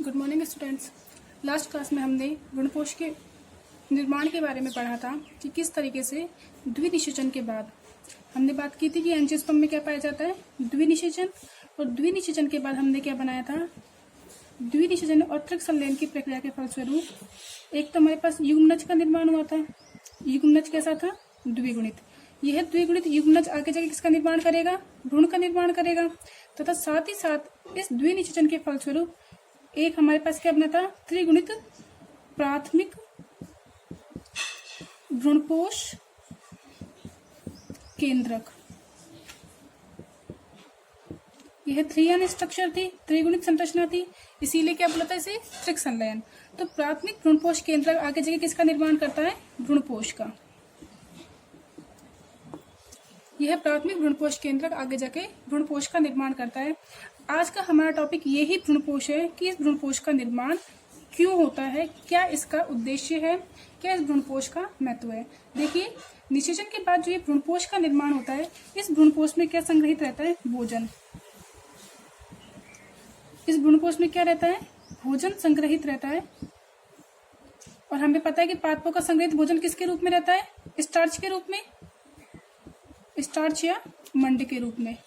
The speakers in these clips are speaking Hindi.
Good morning students. Last class में हमने भ्रूणपोष के निर्माण के बारे में पढ़ा था कि किस तरीके से द्विनिषेचन के बाद हमने बात की थी कि एंजियोस्पर्म में क्या पाया जाता है, द्विनिषेचन। और द्विनिषेचन के बाद हमने क्या बनाया था, द्विनिषेचन और त्रिक संलयन की प्रक्रिया के फलस्वरूप एक तो हमारे पास युग्मनज का निर्माण हुआ था। युग्मनज कैसा था, द्विगुणित। यह द्विगुणित युग्मनज आगे जाके किसका निर्माण करेगा, भ्रूण का निर्माण करेगा। तथा साथ ही साथ इस द्विनिषेचन के फलस्वरूप एक हमारे पास क्या बना था, त्रिगुणित प्राथमिक भ्रूणपोष केंद्रक। यह 3N स्ट्रक्चर थी, त्रिगुणित संरचना थी, इसीलिए क्या बोला था इसे, त्रिक संलयन। तो प्राथमिक भ्रूणपोष केंद्रक आगे जाके किसका निर्माण करता है, भ्रूणपोष का। यह प्राथमिक भ्रूणपोष केंद्रक आगे जाके भ्रूणपोष का निर्माण करता है। आज का हमारा टॉपिक यही भ्रूणपोष है कि इस भ्रूणपोष का निर्माण क्यों होता है, क्या इसका उद्देश्य है, क्या इस भ्रूणपोष का महत्व है। देखिए, निषेचन के बाद जो ये भ्रूणपोष का निर्माण होता है, इस भ्रूणपोष में क्या संग्रहित रहता है, भोजन। इस भ्रूणपोष में क्या रहता है, भोजन संग्रहित रहता है। और हमें पता है कि पादपों का संग्रहित भोजन किसके रूप में रहता है, स्टार्च के रूप में, स्टार्च या मंड के रूप में।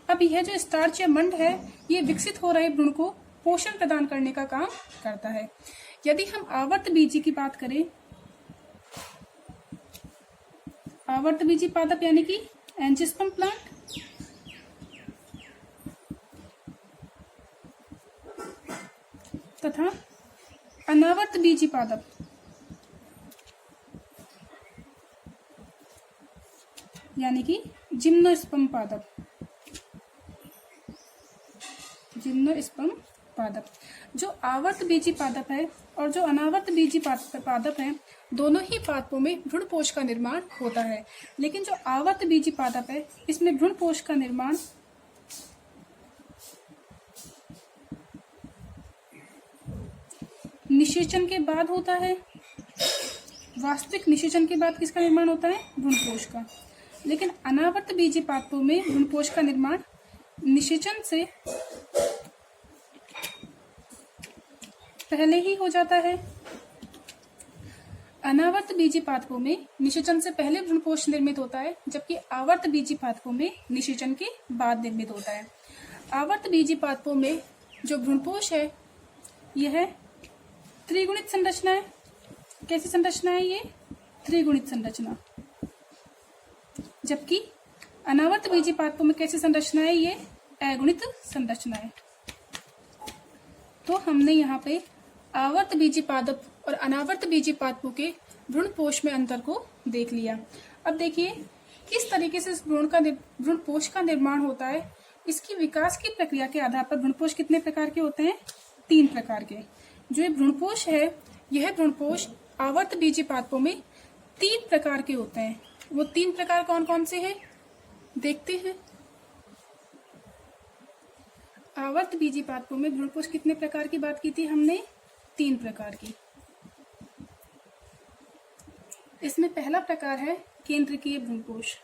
अब यह जो स्टार्च या मंड है, ये विकसित हो रहे भ्रूण को पोषण प्रदान करने का काम करता है। यदि हम आवर्तबीजी की बात करें, आवर्तबीजी पादप यानी कि एंजियोस्पर्म प्लांट, तथा अनावर्तबीजी पादप यानी कि जिम्नोस्पर्म पादप, जिम्नोस्पर्म पादप। जो आवर्तबीजी पादप है और जो अनावर्तबीजी पादप है, दोनों ही पादपों में भ्रूणपोष का निर्माण होता है। लेकिन जो आवर्तबीजी पादप है, इसमें भ्रूणपोष का निर्माण निषेचन के बाद होता है। वास्तविक निषेचन के बाद किसका निर्माण होता है, भ्रूणपोष का। लेकिन अनावर्तबीजी पादपों में भ्रूणपोष का निर्माण निषेचन से पहले ही हो जाता है। अनावर्तबीजी पादपों में निषेचन से पहले भ्रूणपोष निर्मित होता है, जबकि आवर्तबीजी पादपों में निषेचन के बाद निर्मित होता है। आवर्तबीजी पादपों में जो भ्रूणपोष है, यह त्रिगुणित संरचना है। कैसी संरचना है ये, त्रिगुणित संरचना। जबकि अनावर्तबीजी पादपों में कैसी संरचना है, ये अगुणित संरचना है। तो हमने यहाँ पे आवर्तबीजी पादप और अनावर्तबीजी पादपों के भ्रूणपोष में अंतर को देख लिया। अब देखिए, किस तरीके से इस भ्रूणपोष का निर्माण होता है। इसकी विकास की प्रक्रिया के आधार पर भ्रूणपोष कितने प्रकार के होते हैं, 3 प्रकार के। जो ये भ्रूणपोष है, यह भ्रूणपोष आवर्तबीजी पादपों में 3 प्रकार के होते हैं। वो 3 प्रकार कौन कौन से हैं, देखते हैं। आवर्तबीजी पादपों में भ्रूणपोष कितने प्रकार की बात की थी हमने, 3 प्रकार की। इसमें पहला प्रकार है केंद्रकीय भ्रूणपोष।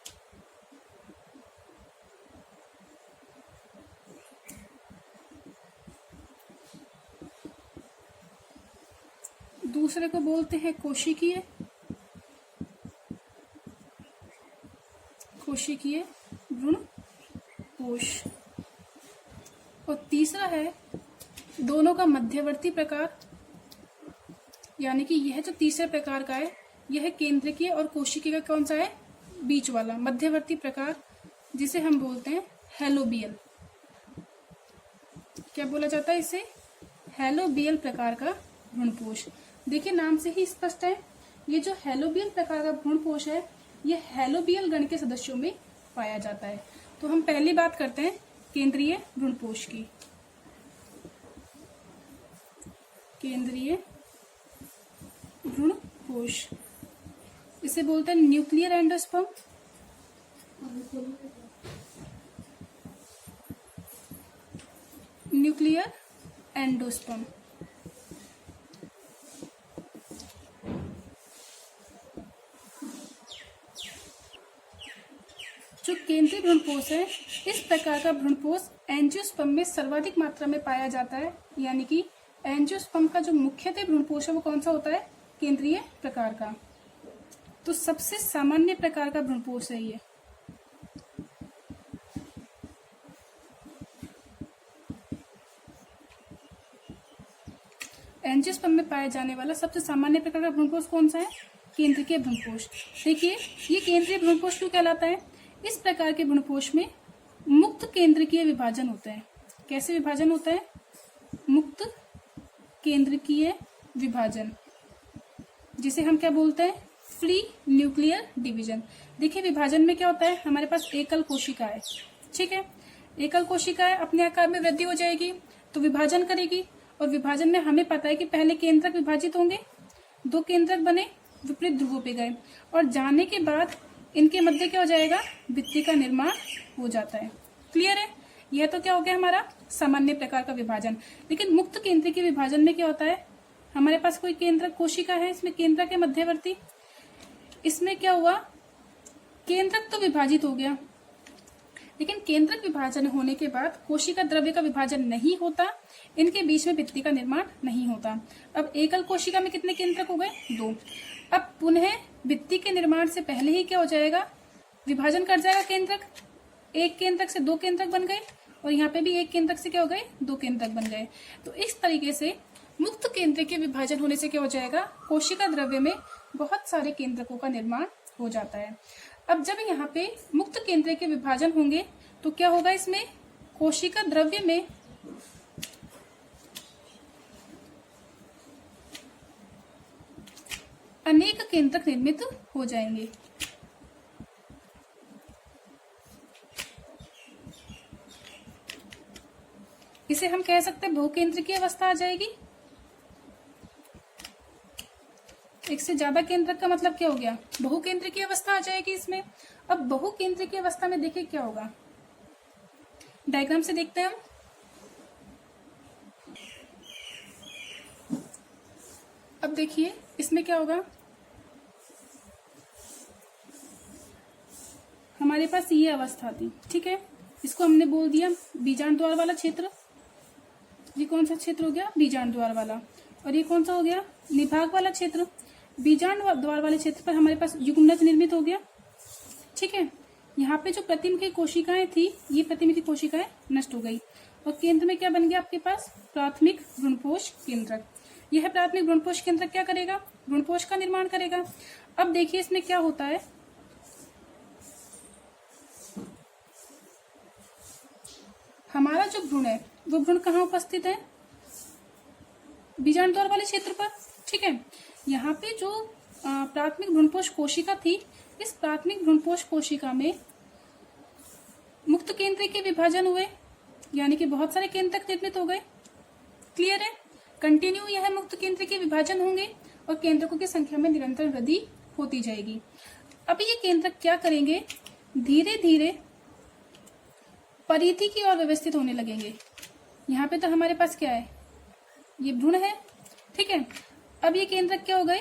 दूसरे को बोलते हैं कोशिकीय, कोशिकीय भ्रूणपोष। और तीसरा है दोनों का मध्यवर्ती प्रकार, यानी कि यह जो तीसरे प्रकार का है, यह केंद्रकीय और कोशिकीय का कौन सा है, बीच वाला मध्यवर्ती प्रकार, जिसे हम बोलते हैं हेलोबियल। क्या बोला जाता है इसे, हेलोबियल प्रकार का भ्रूणपोष। देखिए, नाम से ही स्पष्ट है, ये जो हेलोबियल प्रकार का भ्रूणपोष है, यह हेलोबियल गण के सदस्यों में पाया जाता है। तो हम पहली बात करते हैं केंद्रीय भ्रूणपोष की। केंद्रीय भ्रूणपोष, इसे बोलते हैं न्यूक्लियर एंडोस्पर्म, न्यूक्लियर एंडोस्पर्म। जो केंद्रीय भ्रूणपोष है, इस प्रकार का भ्रूणपोष एंजियोस्पर्म में सर्वाधिक मात्रा में पाया जाता है, यानी कि एंजियोस्पर्म का जो मुख्यतः भ्रूणपोष है वो कौन सा होता है? केंद्रीय प्रकार का। तो सबसे सामान्य प्रकार का भ्रूणपोष है ये। एंजियोस्पर्म में पाया जाने वाला सबसे सामान्य प्रकार का भ्रूणपोष कौन सा है? केंद्रीय भ्रूणपोष। देखिए, ये केंद्रीय भ्रूणपोष क्यों कहलाता है? इस प्रकार के भ्रूणपोष में मुक्त केंद्रकीय विभाजन होता है। कैसे विभाजन होता है? मुक्त केंद्रकीय विभाजन, जिसे हम क्या बोलते हैं? Free nuclear division. देखिए, विभाजन में क्या होता है? हमारे पास एकल कोशिका है, ठीक है। एकल कोशिका है, अपने आकार में वृद्धि हो जाएगी तो विभाजन करेगी, और विभाजन में हमें पता है कि पहले केंद्रक विभाजित होंगे, 2 केंद्रक बने, विपरीत ध्रुवों पे गए, और जाने के बाद इनके मध्य क्या हो जाएगा? भित्ति का निर्माण हो जाता है। क्लियर है? यह तो क्या हो गया हमारा सामान्य प्रकार का विभाजन। लेकिन मुक्त केंद्रक के विभाजन में क्या होता है? हमारे पास कोई केंद्रक कोशिका है, इसमें केंद्रक के मध्यवर्ती, इसमें क्या हुआ? केंद्रक तो विभाजित हो गया, लेकिन केंद्रक विभाजन होने के बाद कोशिका द्रव्य का विभाजन नहीं होता, इनके बीच में भित्ति का निर्माण नहीं होता। अब एकल कोशिका में कितने केंद्रक हो गए? 2। अब पुनः भित्ति के निर्माण से पहले ही क्या हो जाएगा? विभाजन कर जाएगा केंद्रक, एक केंद्रक से 2 केंद्रक बन गए, और यहाँ पे भी एक केंद्रक से क्या हो गए? 2 केंद्रक बन गए। तो इस तरीके से मुक्त केंद्र के विभाजन होने से क्या हो जाएगा? कोशिका द्रव्य में बहुत सारे केंद्रकों का निर्माण हो जाता है। अब जब यहाँ पे मुक्त केंद्र के विभाजन होंगे तो क्या होगा? इसमें कोशिका द्रव्य में अनेक केंद्रक निर्मित हो जाएंगे। इसे हम कह सकते हैं बहुकेंद्रकीय अवस्था आ जाएगी। एक से ज्यादा केंद्रक का मतलब क्या हो गया? बहुकेंद्रकीय अवस्था आ जाएगी इसमें। अब बहुकेंद्रकीय अवस्था में देखिए क्या होगा, डायग्राम से देखते हैं हम। अब देखिए इसमें क्या होगा, हमारे पास ये अवस्था थी, ठीक है। इसको हमने बोल दिया बीजांड द्वार वाला क्षेत्र। ये कौन सा क्षेत्र हो गया? बीजांड द्वार वाला। और ये कौन सा हो गया? निभाग वाला क्षेत्र। बीजांड द्वार वाले क्षेत्र पर हमारे पास युग्मनज निर्मित हो गया, ठीक है। यहाँ पे जो प्रतिमुखी कोशिकाएं थी, ये प्रतिमुखी कोशिकाएं नष्ट हो गई, और केंद्र में क्या बन गया आपके पास? प्राथमिक भ्रूणपोष केंद्रक। यह प्राथमिक भ्रूणपोष केंद्रक क्या करेगा? भ्रूणपोष का निर्माण करेगा। अब देखिए इसमें क्या होता है, हमारा जो भ्रूण है वो भ्रूण कहाँ उपस्थित है? बीजांड द्वार वाले क्षेत्र पर, ठीक है। यहाँ पे जो प्राथमिक भ्रूणपोष कोशिका थी, इस प्राथमिक भ्रूणपोष कोशिका में मुक्त केंद्र के विभाजन हुए, यानी कि बहुत सारे केंद्रक निर्मित हो गए। क्लियर है? कंटिन्यू यह मुक्त केंद्र के विभाजन होंगे और केंद्रकों की संख्या में निरंतर वृद्धि होती जाएगी। अब ये केंद्रक क्या करेंगे? धीरे धीरे परिधि की ओर व्यवस्थित होने लगेंगे। यहाँ पे तो हमारे पास क्या है? ये भ्रूण है, ठीक है। अब ये केंद्रक क्या हो गए?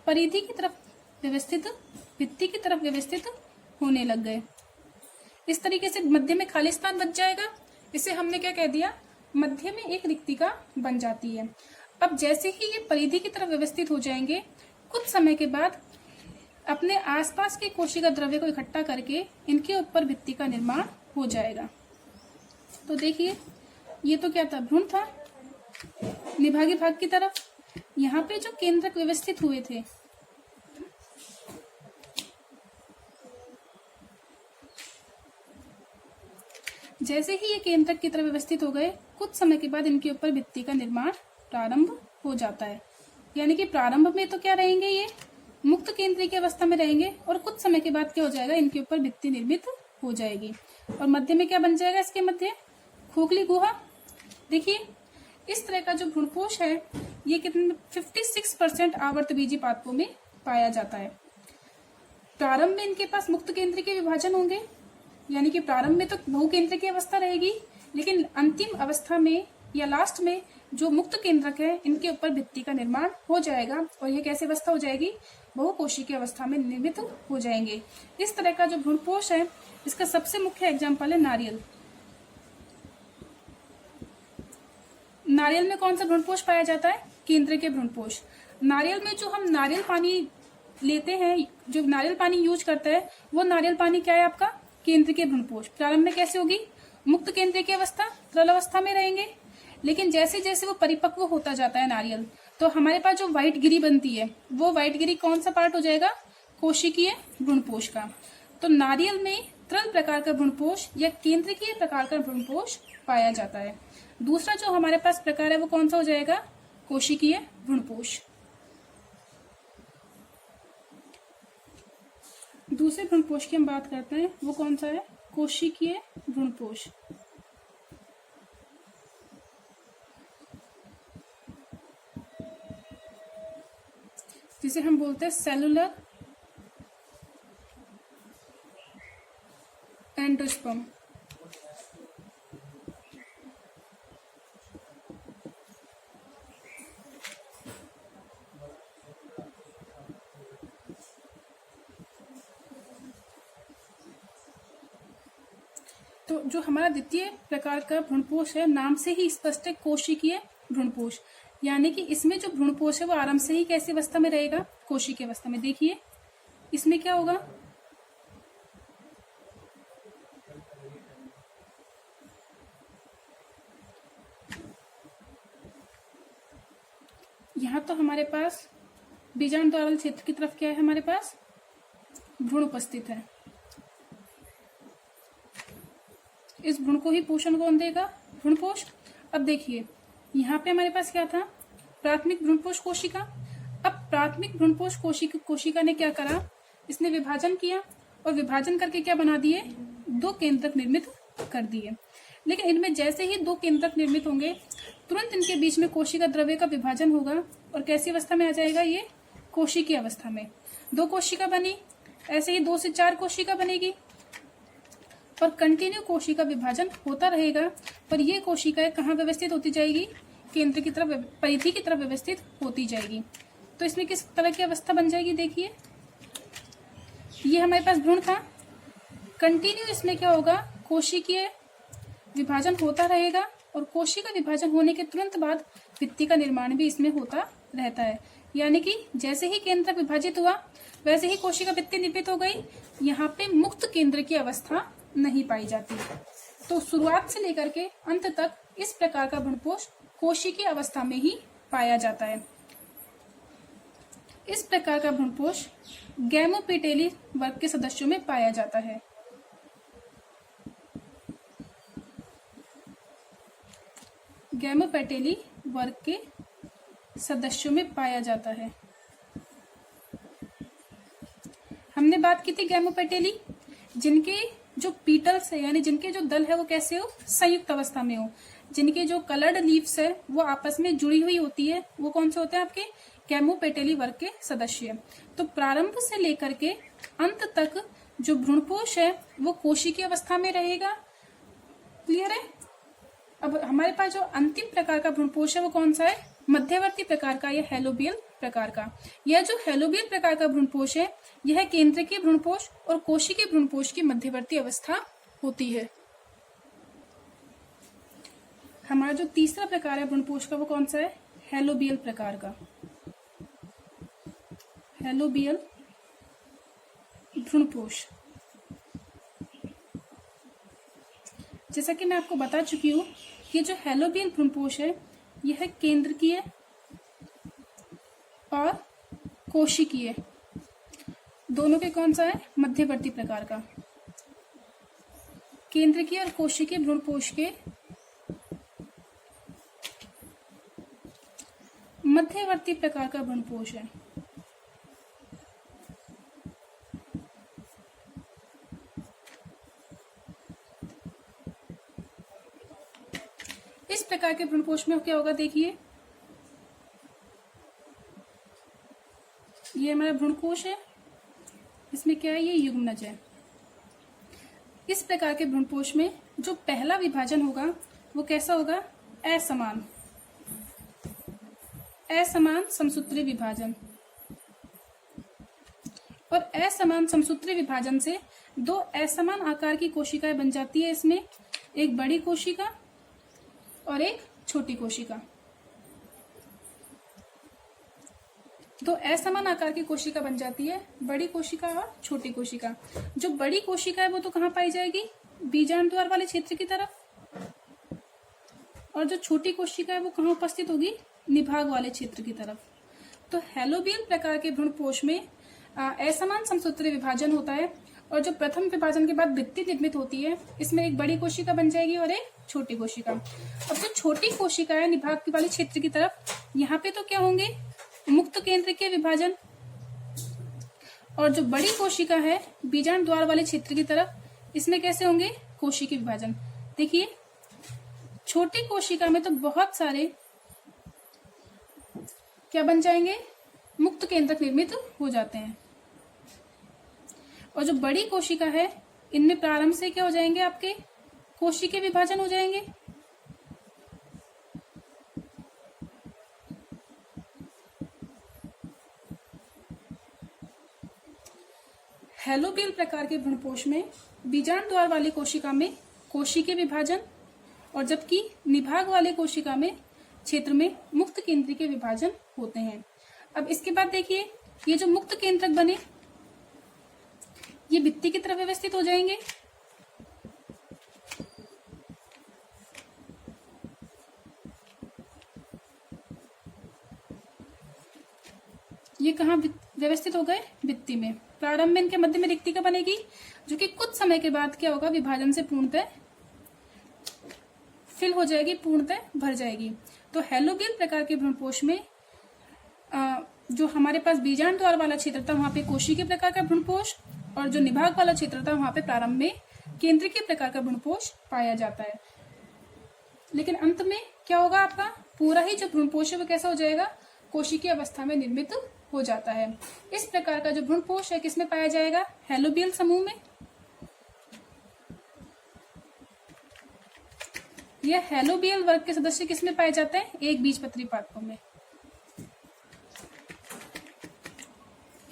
परिधि की तरफ व्यवस्थित, भित्ति की तरफ व्यवस्थित होने लग गए। इस तरीके से मध्य में खाली स्थान बच जाएगा। इसे हमने क्या कह दिया? मध्य में एक रिक्तिका बन जाती है। अब जैसे ही ये परिधि की तरफ व्यवस्थित हो जाएंगे, कुछ समय के बाद अपने आसपास के कोशिका द्रव्य को इकट्ठा करके इनके ऊपर भित्ति का निर्माण हो जाएगा। तो देखिए ये तो क्या था? भ्रूण था निभागी भाग की तरफ। यहाँ पे जो केंद्रक व्यवस्थित हुए थे, जैसे ही ये केंद्रक की तरफ व्यवस्थित हो गए, कुछ समय के बाद इनके ऊपर भित्ति का निर्माण प्रारंभ हो जाता है। यानी कि प्रारंभ में तो क्या रहेंगे? ये मुक्त केंद्रीय की अवस्था में रहेंगे, और कुछ समय के बाद क्या हो जाएगा? इनके ऊपर भित्ति निर्मित हो जाएगी, और मध्य में क्या बन जाएगा? इसके मध्य खोखली गुहा। देखिए इस तरह का जो भ्रूणपोष है ये कितने 56% आवर्तबीजी पादपों में पाया जाता है। प्रारंभ में इनके पास मुक्त केंद्र के विभाजन होंगे, यानी कि प्रारंभ में तो बहुकेंद्र की अवस्था रहेगी, लेकिन अंतिम अवस्था में या लास्ट में जो मुक्त केंद्रक है इनके ऊपर भित्ति का निर्माण हो जाएगा, और यह कैसी अवस्था हो जाएगी? बहुकोशिकीय अवस्था में निर्मित हो जाएंगे। इस तरह का जो भ्रूणपोष है इसका सबसे मुख्य एग्जाम्पल है नारियल। नारियल में कौन सा भ्रूणपोष पाया जाता है? केंद्रकीय भ्रूणपोष। नारियल में जो हम नारियल पानी लेते हैं, जो नारियल पानी यूज करते हैं, वो नारियल पानी क्या है आपका? केंद्रकीय भ्रूणपोष। प्रारंभ में कैसे होगी? मुक्त केंद्रकीय अवस्था, तरल अवस्था में रहेंगे। लेकिन जैसे जैसे वो परिपक्व होता जाता है नारियल, तो हमारे पास जो व्हाइट गिरी बनती है, वो व्हाइट गिरी कौन सा पार्ट हो जाएगा? कोशिकीय भ्रूणपोष का। तो नारियल में तरल प्रकार का भ्रूणपोष या केंद्रकीय प्रकार का भ्रूणपोष पाया जाता है। दूसरा जो हमारे पास प्रकार है वो कौन सा हो जाएगा? कोशिकीय भ्रूणपोष। दूसरे भ्रूणपोष की हम बात करते हैं, वो कौन सा है? कोशिकीय भ्रूणपोष। जिसे हम बोलते हैं सेलुलर एंडोस्पर्म। तो जो हमारा द्वितीय प्रकार का भ्रूणपोष है, नाम से ही स्पष्ट है, कोशिकीय भ्रूणपोष। यानी कि इसमें जो भ्रूणपोष है वो आरंभ से ही कैसी अवस्था में रहेगा? कोशिकीय अवस्था में। देखिए इसमें क्या होगा? यहाँ तो हमारे पास बीजांड द्वारल क्षेत्र की तरफ क्या है? हमारे पास भ्रूण उपस्थित है। इस भ्रूण को ही पोषण कौन देगा? भ्रूणपोष। अब देखिए यहाँ पे हमारे पास क्या था? प्राथमिक भ्रूणपोष कोशिका। अब प्राथमिक भ्रूणपोष कोशिका ने क्या करा? इसने विभाजन किया और विभाजन करके क्या बना दिए? 2 केंद्रक निर्मित कर दिए। लेकिन इनमें जैसे ही 2 केंद्रक निर्मित होंगे, तुरंत इनके बीच में कोशिका द्रव्य का विभाजन होगा और कैसी अवस्था में आ जाएगा? ये कोशिकीय अवस्था में। 2 कोशिका बनी, ऐसे ही 2 से 4 कोशिका बनेगी और कंटिन्यू कोशिका विभाजन होता रहेगा। पर ये कोशिकाएं कहाँ व्यवस्थित होती जाएगी? केंद्र की तरफ, परिधि की तरफ व्यवस्थित होती जाएगी। तो इसमें किस तरह की अवस्था बन जाएगी? देखिए ये हमारे पास भ्रूण था, कंटिन्यू इसमें क्या होगा? कोशिकीय विभाजन होता रहेगा और कोशिका विभाजन होने के तुरंत बाद भित्ति का निर्माण भी इसमें होता रहता है। यानी कि जैसे ही केंद्र विभाजित हुआ वैसे ही कोशिका भित्ति निर्मित हो गई। यहाँ पे मुक्त केंद्र की अवस्था नहीं पाई जाती। तो शुरुआत से लेकर के अंत तक इस प्रकार का भ्रूणपोष कोशिकीय अवस्था में ही पाया जाता है। इस प्रकार का भ्रूणपोष गैमोपेटेली वर्ग के सदस्यों में पाया जाता है। गैमोपेटेली वर्ग के सदस्यों में पाया जाता है। हमने बात की थी गैमोपेटेली, जिनके जो पीटल्स है यानी जिनके जो दल है वो कैसे हो? संयुक्त अवस्था में हो। जिनके जो कलर्ड लीव्स है वो आपस में जुड़ी हुई होती है, वो कौन से होते हैं? आपके गैमोपेटेली वर्ग के सदस्य। तो प्रारंभ से लेकर के अंत तक जो भ्रूणपोष है वो कोशिकीय अवस्था में रहेगा। क्लियर है? अब हमारे पास जो अंतिम प्रकार का भ्रूणपोष है वो कौन सा है? मध्यवर्ती प्रकार का या हेलोबियल प्रकार का। यह जो हेलोबियल प्रकार का भ्रूणपोष है यह केंद्रकीय भ्रूणपोष और कोशिकीय भ्रूणपोष की मध्यवर्ती अवस्था होती है। हमारा जो तीसरा प्रकार है भ्रूणपोष का वो कौन सा है? हेलोबियल प्रकार का। हेलोबियल भ्रूणपोष। जैसा कि मैं आपको बता चुकी हूँ कि जो हेलोबियल भ्रूणपोष है यह केंद्रकीय और कोशिकीय दोनों के कौन सा है? मध्यवर्ती प्रकार का। केंद्रकीय और कोशिकीय भ्रूणपोष के मध्यवर्ती प्रकार का भ्रूणपोष है। इस प्रकार के भ्रूणपोष में क्या होगा? देखिए ये हमारा भ्रूणकोश है, इसमें क्या है? ये युग्मनज है। इस प्रकार के भ्रूणपोष में जो पहला विभाजन होगा वो कैसा होगा? असमान समसूत्री विभाजन। और असमान समसूत्री विभाजन से 2 असमान आकार की कोशिकाएं बन जाती है। इसमें एक बड़ी कोशिका और एक छोटी कोशिका। तो असमान आकार की कोशिका बन जाती है बड़ी कोशिका और छोटी कोशिका। जो बड़ी कोशिका है वो तो कहाँ पाई जाएगी, बीजांड द्वार वाले क्षेत्र की तरफ, और जो छोटी कोशिका है वो कहाँ उपस्थित होगी, निभाग वाले क्षेत्र की तरफ। तो हेलोबियल प्रकार के भ्रूणपोष में असमान समसूत्रीय विभाजन होता है, और जो प्रथम विभाजन के बाद भित्ति निर्मित होती है, इसमें एक बड़ी कोशिका बन जाएगी और एक छोटी कोशिका। अब जो छोटी कोशिका है निभाग वाले क्षेत्र की तरफ, यहाँ पे तो क्या होंगे, मुक्त केंद्र के विभाजन, और जो बड़ी कोशिका है बीजांड द्वार वाले क्षेत्र की तरफ, इसमें कैसे होंगे, कोशिकीय विभाजन। देखिए छोटी कोशिका में तो बहुत सारे क्या बन जाएंगे, मुक्त केंद्रक निर्मित हो जाते हैं, और जो बड़ी कोशिका है इनमें प्रारंभ से क्या हो जाएंगे, आपके कोशिकीय विभाजन हो जाएंगे। हेलोबियल प्रकार के भ्रूणपोष में बीजांड द्वार वाली कोशिका में कोशिकीय विभाजन, और जबकि निभाग वाले कोशिका में क्षेत्र में मुक्त केंद्रीय के विभाजन होते हैं। अब इसके बाद देखिए ये जो मुक्त केंद्रक बने ये भित्ति की तरफ व्यवस्थित हो जाएंगे, ये कहाँ व्यवस्थित हो गए, भित्ति में। प्रारंभ में इनके मध्य में रिक्तिका बनेगी जो कि कुछ समय के बाद क्या होगा, विभाजन से पूर्णतः फिल हो जाएगी, पूर्णतः भर जाएगी। तो हेलोबियल प्रकार के भ्रूणपोष में जो हमारे पास बीजांड द्वार वाला क्षेत्र था वहां पे कोशिकीय प्रकार का भ्रूणपोष, और जो निभाग वाला क्षेत्र था वहां पे प्रारंभ में केंद्रीय प्रकार का भ्रूणपोष पाया जाता है। लेकिन अंत में क्या होगा, आपका पूरा ही जो भ्रूणपोष है वो कैसा हो जाएगा, कोशिकीय अवस्था में निर्मित हो जाता है। इस प्रकार का जो भ्रूणपोष है किसमें पाया जाएगा, हेलोबियल समूह में। यह हेलोबियल वर्ग के सदस्य किसमें पाए जाते हैं, एक बीजपत्री पादपों में।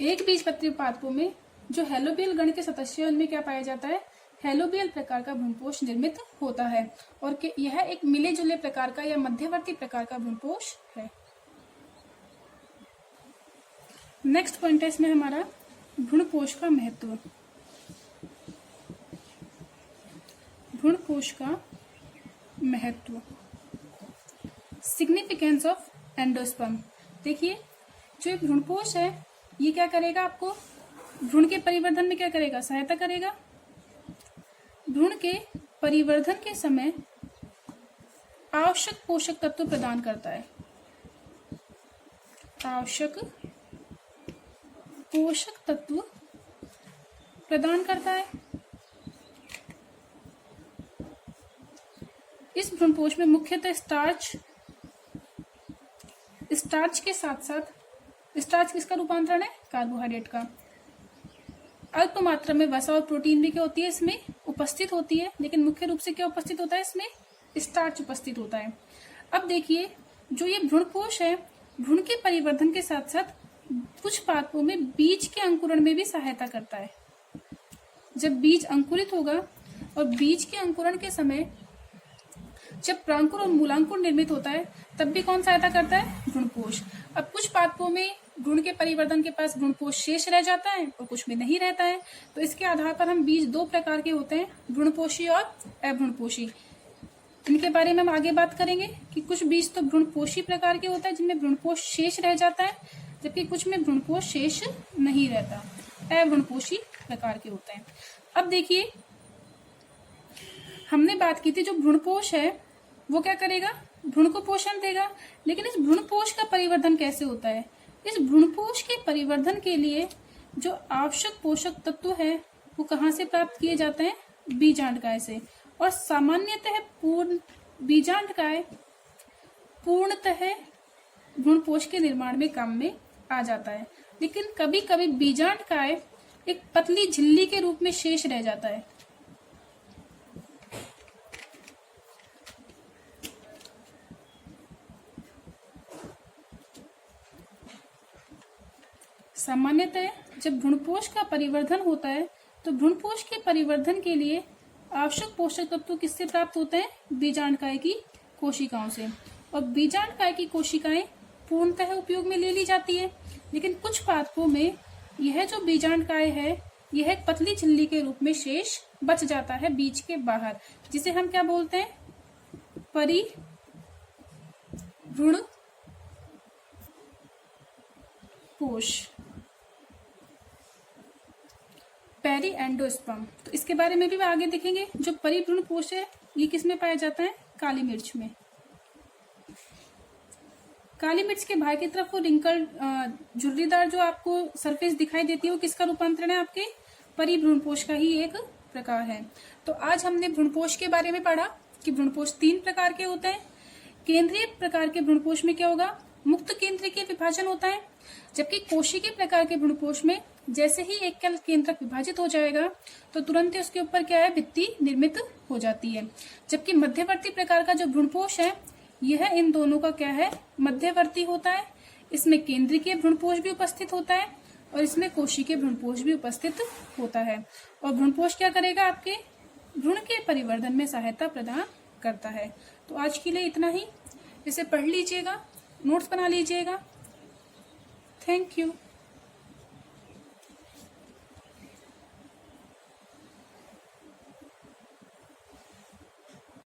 एक बीजपत्री पादपों में जो हेलोबियल गण के सदस्य है उनमें क्या पाया जाता है, हेलोबियल प्रकार का भ्रूणपोष निर्मित होता है, और यह एक मिले जुले प्रकार का या मध्यवर्ती प्रकार का भ्रूणपोष है। नेक्स्ट पॉइंट है इसमें हमारा भ्रूणपोष का महत्व। भ्रूणपोष का महत्व, सिग्निफिकेंस ऑफ एंडोस्पर्म। देखिए जो ये भ्रूणपोष है ये क्या करेगा, आपको भ्रूण के परिवर्धन में क्या करेगा, सहायता करेगा। भ्रूण के परिवर्धन के समय आवश्यक पोषक तत्व प्रदान करता है, आवश्यक पोषक तत्व प्रदान करता है। इस भ्रूणपोष में मुख्यतः स्टार्च के साथ साथ, स्टार्च किसका रूपांतरण है, कार्बोहाइड्रेट का। अल्प मात्रा में वसा और प्रोटीन भी क्या होती है इसमें उपस्थित होती है, लेकिन मुख्य रूप से क्या उपस्थित होता है इसमें, स्टार्च उपस्थित होता है। अब देखिए जो ये भ्रूणपोष है भ्रूण के परिवर्धन के साथ साथ कुछ पादपों में बीज के अंकुरण में भी सहायता करता है। जब बीज अंकुरित होगा और बीज के अंकुरण के समय जब प्रांकुर और मूलांकुर निर्मित होता है तब भी कौन सहायता करता है, भ्रूणपोष। अब कुछ पादपों में भ्रूण के परिवर्धन के पास भ्रूणपोष शेष रह जाता है और कुछ में नहीं रहता है, तो इसके आधार पर हम बीज दो प्रकार के होते हैं, भ्रूणपोषी और अभ्रूणपोषी। इनके बारे में हम आगे बात करेंगे कि कुछ बीज तो भ्रूणपोषी प्रकार के होता है जिनमें भ्रूणपोष शेष रह जाता है, जबकि कुछ में भ्रूणपोष शेष नहीं रहता, अभ्रूणपोषी प्रकार के होते हैं। अब देखिए हमने बात की थी जो भ्रूणपोष है वो क्या करेगा, भ्रूण को पोषण देगा, लेकिन इस भ्रूणपोष का परिवर्धन कैसे होता है। इस भ्रूणपोष के परिवर्धन के लिए जो आवश्यक पोषक तत्व है वो कहाँ से प्राप्त किए जाते हैं, बीजांडकाय से। और सामान्यतः बीजांडकाय पूर्णतः भ्रूणपोष के निर्माण में काम में आ जाता है, लेकिन कभी कभी बीजांडकाय एक पतली झिल्ली के रूप में शेष रह जाता है। सामान्यतः जब भ्रूणपोष का परिवर्धन होता है तो भ्रूणपोष के परिवर्धन के लिए आवश्यक पोषक तत्व किससे प्राप्त होते हैं, बीजांडकाय की कोशिकाओं से। और बीजांडकाय की कोशिकाएं पूर्णतः उपयोग में ले ली जाती है, लेकिन कुछ पादपों में यह जो बीजांडकाय है यह एक पतली झिल्ली के रूप में शेष बच जाता है बीज के बाहर, जिसे हम क्या बोलते हैं, परिभ्रूण कोश, पेरी एंडोस्पर्म। तो इसके बारे में भी आगे देखेंगे। जो परिभ्रूण कोश है ये किस में पाया जाता है, काली मिर्च में। काली मिर्च के बाहर की तरफ वो रिंकल झुर्रीदार जो आपको सरफेस दिखाई देती है वो किसका रूपांतरण है, आपके परिभ्रूणपोष का ही एक प्रकार है। तो आज हमने भ्रूणपोष के बारे में पढ़ा कि भ्रूणपोष 3 प्रकार के होते हैं। केंद्रीय प्रकार के भ्रूणपोष में क्या होगा, मुक्त केंद्रीय विभाजन होता है, जबकि कोशिकीय प्रकार के भ्रूणपोष में जैसे ही एक केंद्रक विभाजित हो जाएगा तो तुरंत ही उसके ऊपर क्या है, भित्ति निर्मित हो जाती है। जबकि मध्यवर्ती प्रकार का जो भ्रूणपोष है यह इन दोनों का क्या है, मध्यवर्ती होता है। इसमें केंद्रीय भ्रूणपोष भी उपस्थित होता है और इसमें कोशिकीय भ्रूणपोष भी उपस्थित होता है। और भ्रूणपोष क्या करेगा, आपके भ्रूण के परिवर्धन में सहायता प्रदान करता है। तो आज के लिए इतना ही। इसे पढ़ लीजिएगा, नोट्स बना लीजिएगा। Thank you.